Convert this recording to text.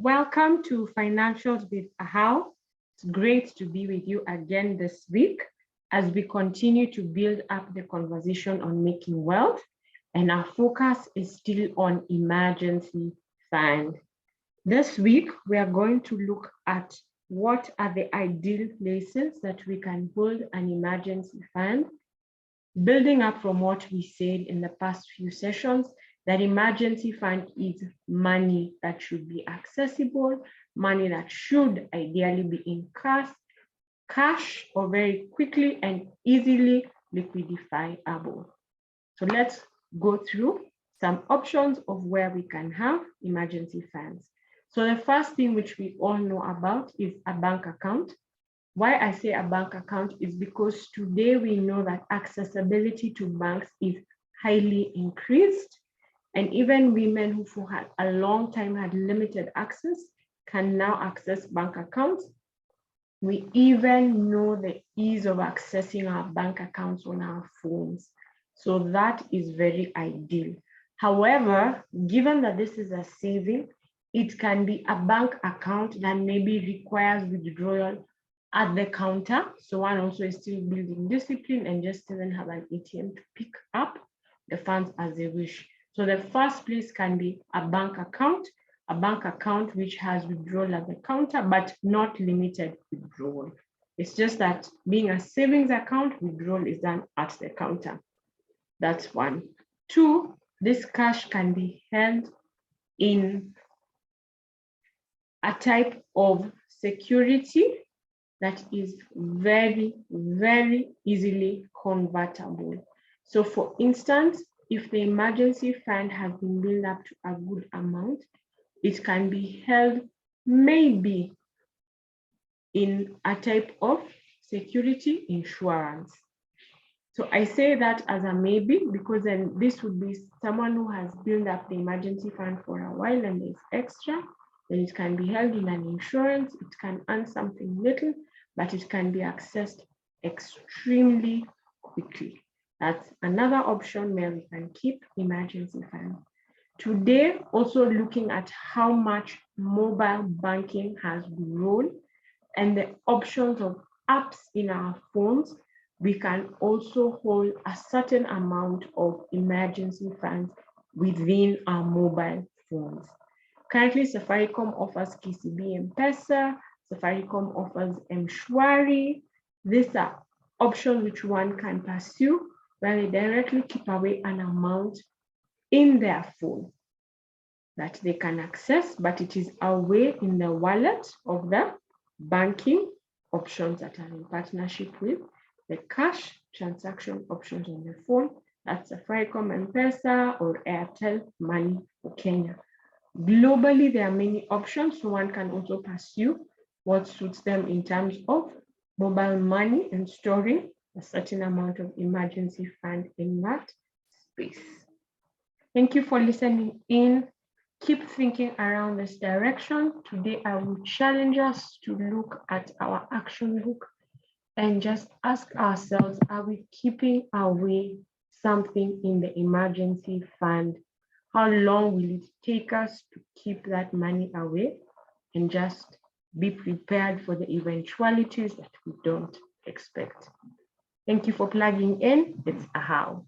Welcome to Financials with Ahau. It's great to be with you again this week as we continue to build up the conversation on making wealth, and our focus is still on emergency fund. This week, we are going to look at what are the ideal places that we can hold an emergency fund, building up from what we said in the past few sessions, that emergency fund is money that should be accessible, money that should ideally be in cash or very quickly and easily liquidifiable. So let's go through some options of where we can have emergency funds. So the first thing which we all know about is a bank account. Why I say a bank account is because today we know that accessibility to banks is highly increased. And even women who for a long time had limited access can now access bank accounts. We even know the ease of accessing our bank accounts on our phones. So that is very ideal. However, given that this is a saving, it can be a bank account that maybe requires withdrawal at the counter. So one also is still building discipline and just doesn't have an ATM to pick up the funds as they wish. So the first place can be a bank account which has withdrawal at the counter, but not limited withdrawal. It's just that being a savings account, withdrawal is done at the counter. That's one. Two, this cash can be held in a type of security that is very, very easily convertible. So for instance, if the emergency fund has been built up to a good amount, it can be held maybe in a type of security insurance. So I say that as a maybe because then this would be someone who has built up the emergency fund for a while and there's extra, then it can be held in an insurance. It can earn something little, but it can be accessed extremely quickly. That's another option where we can keep emergency fund. Today, also looking at how much mobile banking has grown and the options of apps in our phones, we can also hold a certain amount of emergency funds within our mobile phones. Currently, Safaricom offers KCB M-Pesa, Safaricom offers M-Shwari. These are options which one can pursue where they directly keep away an amount in their phone that they can access, but it is away in the wallet of the banking options that are in partnership with the cash transaction options on the phone. That's Safaricom M-Pesa or Airtel Money for Kenya. Globally, there are many options, so one can also pursue what suits them in terms of mobile money and storing a certain amount of emergency fund in that space. Thank you for listening in. Keep thinking around this direction. Today, I will challenge us to look at our action book and just ask ourselves, are we keeping away something in the emergency fund? How long will it take us to keep that money away? And just be prepared for the eventualities that we don't expect. Thank you for plugging in. It's Ahau.